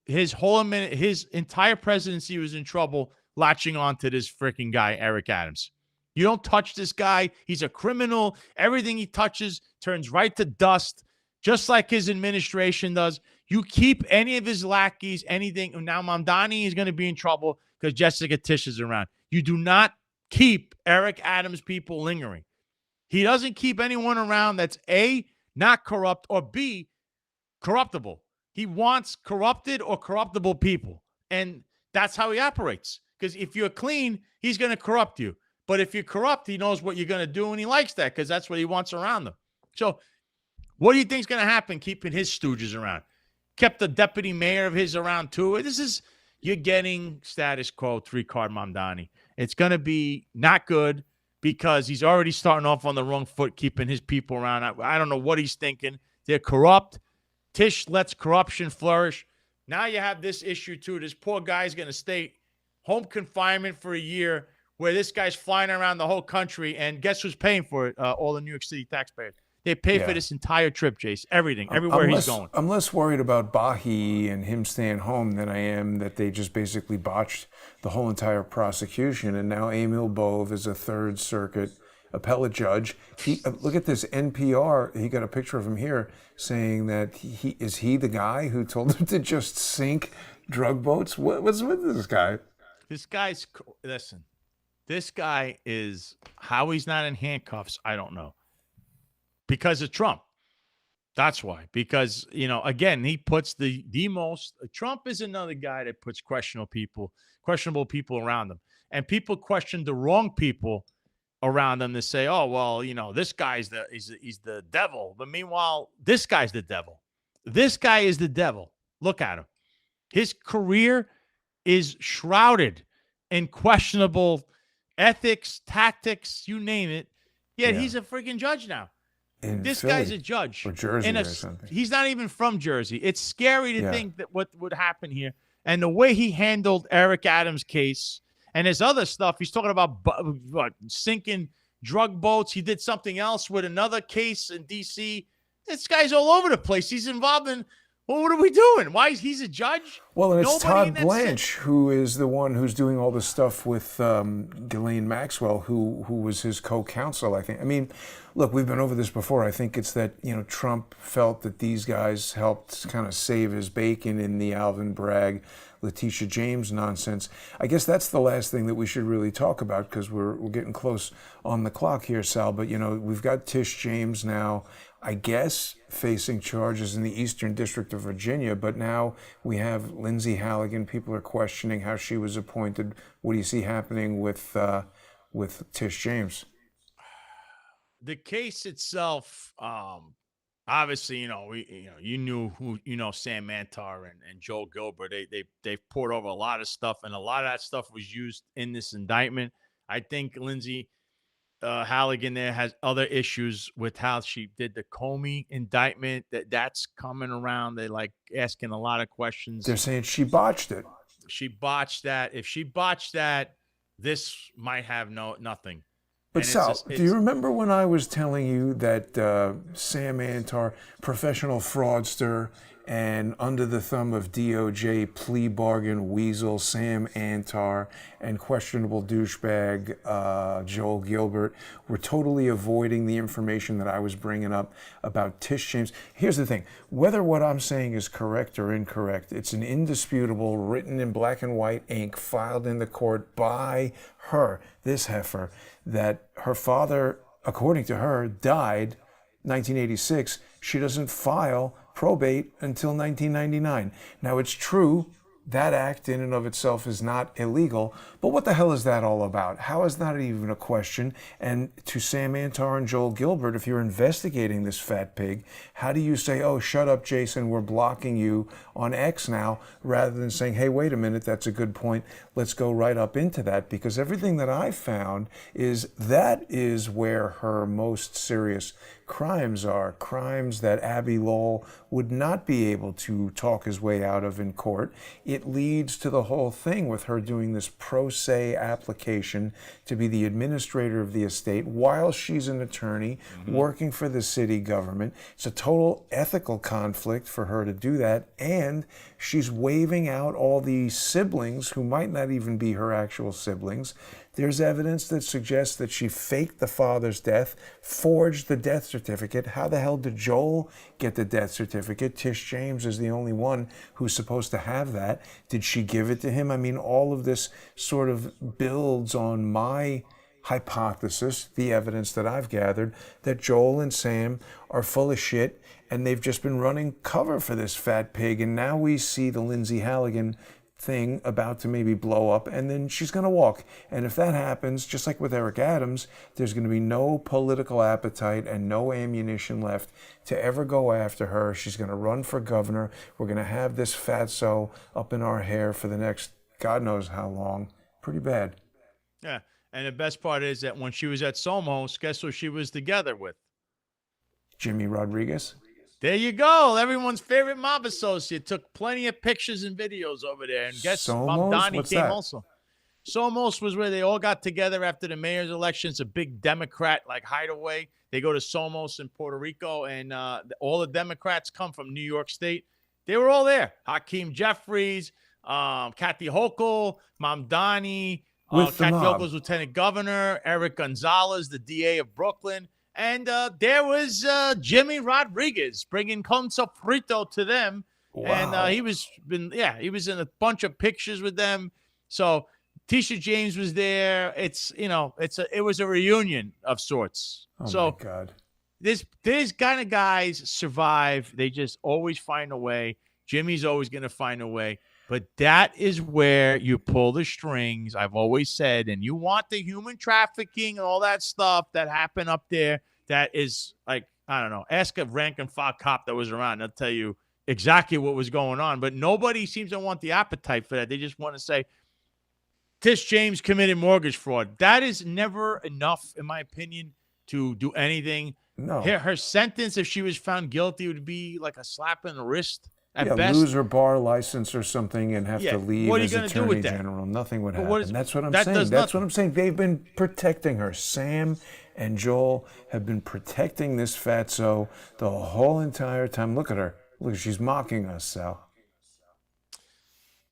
his entire presidency was in trouble latching on to this freaking guy, Eric Adams. You don't touch this guy. He's a criminal. Everything he touches turns right to dust, just like his administration does. You keep any of his lackeys, anything. Now Mamdani is going to be in trouble because Jessica Tisch is around. You do not keep Eric Adams people lingering. He doesn't keep anyone around that's A, not corrupt, or B, corruptible. He wants corrupted or corruptible people. And that's how he operates. Because if you're clean, he's going to corrupt you. But if you're corrupt, he knows what you're going to do, and he likes that because that's what he wants around them. So what do you think is going to happen keeping his stooges around? Kept the deputy mayor of his around too. You're getting status quo, 3-card Mamdani. It's going to be not good because he's already starting off on the wrong foot, keeping his people around. I don't know what he's thinking. They're corrupt. Tisch lets corruption flourish. Now you have this issue too. This poor guy's going to stay home confinement for a year where this guy's flying around the whole country, and guess who's paying for it? All the New York City taxpayers. They pay for this entire trip, Jace. Everything, everywhere he's going. I'm less worried about Bahi and him staying home than I am that they just basically botched the whole entire prosecution, and now Emil Bove is a Third Circuit appellate judge. Look at this NPR. He got a picture of him here saying that he is the guy who told him to just sink drug boats. What's with this guy? Listen. This guy is, how he's not in handcuffs, I don't know. Because of Trump. That's why. Because, again, he puts the most. Trump is another guy that puts questionable people around him. And people question the wrong people around him to say, oh, well, this guy's he's the devil. But meanwhile, this guy's the devil. This guy is the devil. Look at him. His career is shrouded in questionable ethics, tactics, you name it. Yet he's a freaking judge now. This Philly, guy's a judge. Or Jersey or something. He's not even from Jersey. It's scary to think that what would happen here. And the way he handled Eric Adams' case and his other stuff, he's talking about sinking drug boats. He did something else with another case in D.C. This guy's all over the place. He's involved in, well, what are we doing? Why is he's a judge? Well, and it's Todd Blanche who is the one who's doing all the stuff with Ghislaine Maxwell, who was his co-counsel, I think. I mean, look, we've been over this before. I think it's that, Trump felt that these guys helped kind of save his bacon in the Alvin Bragg, Letitia James nonsense. I guess that's the last thing that we should really talk about because we're getting close on the clock here, Sal. But, we've got Tish James now, I guess, facing charges in the Eastern District of Virginia. But now we have Lindsay Halligan. People are questioning how she was appointed. What do you see happening with Tish James? The case itself, obviously, you knew who, Sam Mantar and Joel Gilbert. They've poured over a lot of stuff, and a lot of that stuff was used in this indictment. I think Lindsay Halligan there has other issues with how she did the Comey indictment. That's coming around. They like asking a lot of questions. They're saying she botched it. She botched that. If she botched that, this might have nothing. But Sal, do you remember when I was telling you that Sam Antar, professional fraudster and under the thumb of DOJ plea bargain weasel Sam Antar and questionable douchebag Joel Gilbert were totally avoiding the information that I was bringing up about Tish James? Here's the thing. Whether what I'm saying is correct or incorrect, it's an indisputable, written in black and white ink, filed in the court by her, this heifer, that her father, according to her, died 1986. She doesn't file probate until 1999. Now, it's true that act in and of itself is not illegal, but what the hell is that all about? How is that even a question? And to Sam Antar and Joel Gilbert, if you're investigating this fat pig, how do you say, oh, shut up, Jason, we're blocking you on X now, rather than saying, hey, wait a minute, that's a good point, let's go right up into that? Because everything that I found is that is where her most serious crimes are, crimes that Abby Lowell would not be able to talk his way out of in court. It leads to the whole thing with her doing this pro se application to be the administrator of the estate while she's an attorney working for the city government. It's a total ethical conflict for her to do that, and She's waving out all the siblings who might not even be her actual siblings. There's evidence that suggests that she faked the father's death, forged the death certificate. How the hell did Joel get the death certificate? Tisch James is the only one who's supposed to have that. Did she give it to him? I mean, all of this sort of builds on my hypothesis, the evidence that I've gathered, that Joel and Sam are full of shit and they've just been running cover for this fat pig. And now we see the Lindsay Halligan thing about to maybe blow up, and then she's going to walk. And if that happens, just like with Eric Adams, there's going to be no political appetite and no ammunition left to ever go after her. She's going to run for governor. We're going to have this fatso up in our hair for the next God knows how long. Pretty bad. Yeah. And the best part is that when she was at Somos, guess who she was together with? Jimmy Rodriguez. There you go. Everyone's favorite mob associate. Took plenty of pictures and videos over there. And guess Mamdani What's came that? also. Somos was where they all got together after the mayor's election. It's a big Democrat hideaway. They go to Somos in Puerto Rico, and all the Democrats come from New York State. They were all there. Hakeem Jeffries, Kathy Hochul, Mamdani, Kathy Hochul's lieutenant governor, Eric Gonzalez, the DA of Brooklyn. And there was Jimmy Rodriguez bringing con sofrito to them. Wow. And he was in a bunch of pictures with them. So Tisch James was there. It was a reunion of sorts. Oh so my God. These kind of guys survive. They just always find a way. Jimmy's always going to find a way. But that is where you pull the strings, I've always said, and you want the human trafficking and all that stuff that happened up there that is like, I don't know, ask a rank and file cop that was around. They'll tell you exactly what was going on. But nobody seems to want the appetite for that. They just want to say, Tisch James committed mortgage fraud. That is never enough, in my opinion, to do anything. No. Her sentence, if she was found guilty, would be like a slap in the wrist. At best. Lose her bar license or something and have to leave what are you as gonna Attorney do with that? General. Nothing would happen. That's what I'm that saying. That's what I'm saying. They've been protecting her. Sam and Joel have been protecting this fatso the whole entire time. Look at her. Look, she's mocking us, Sal.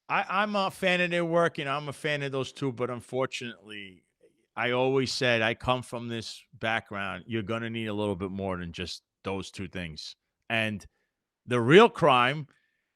I'm a fan of their work, and I'm a fan of those two, but unfortunately, I always said I come from this background. You're going to need a little bit more than just those two things. And the real crime,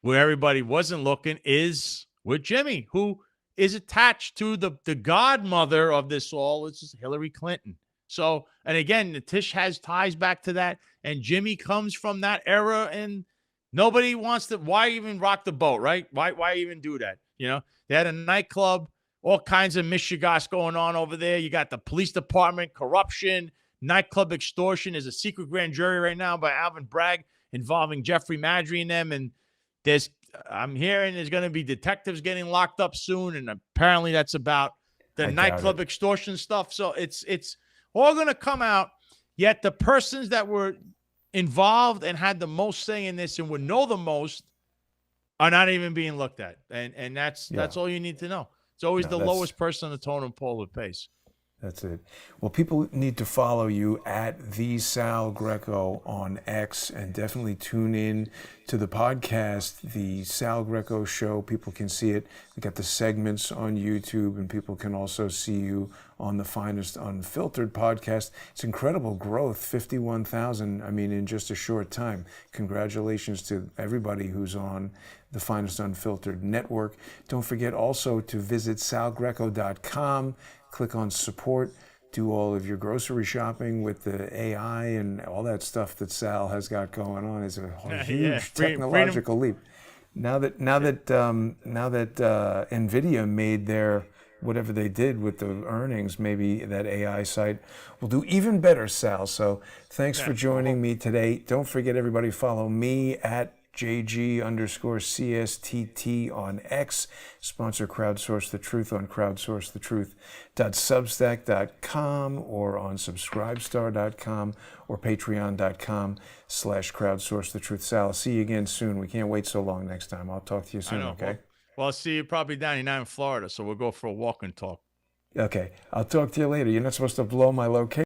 where everybody wasn't looking, is with Jimmy, who is attached to the godmother of this all. It's Hillary Clinton. So, and again, Tisch has ties back to that, and Jimmy comes from that era, and nobody wants to. Why even rock the boat, right? Why even do that? You know, they had a nightclub, all kinds of mishigas going on over there. You got the police department, corruption, nightclub extortion. There's a secret grand jury right now by Alvin Bragg involving Jeffrey Madry and them. And I'm hearing there's going to be detectives getting locked up soon. And apparently that's about the nightclub extortion stuff. So it's all going to come out. Yet the persons that were involved and had the most say in this and would know the most are not even being looked at. And that's all you need to know. It's always the lowest person on the totem pole that pays. That's it. Well, people need to follow you at the Sal Greco on X, and definitely tune in to the podcast, the Sal Greco Show. People can see it. We got the segments on YouTube, and people can also see you on the Finest Unfiltered podcast. It's incredible growth, 51,000. I mean, in just a short time. Congratulations to everybody who's on the Finest Unfiltered network. Don't forget also to visit salgreco.com. Click on support, do all of your grocery shopping with the AI and all that stuff that Sal has got going on. It's a huge technological leap. Now that NVIDIA made their whatever they did with the earnings, maybe that AI site will do even better, Sal. So thanks for joining me today. Don't forget, everybody, follow me at JG_CSTT on X. Sponsor Crowdsource the Truth on crowdsourcethetruth.substack.com or on subscribestar.com or patreon.com/crowdsource the truth. Sal, I'll see you again soon. We can't wait so long next time. I'll talk to you soon, okay? Well, I'll see you probably down in Florida, so we'll go for a walk and talk. Okay, I'll talk to you later. You're not supposed to blow my location.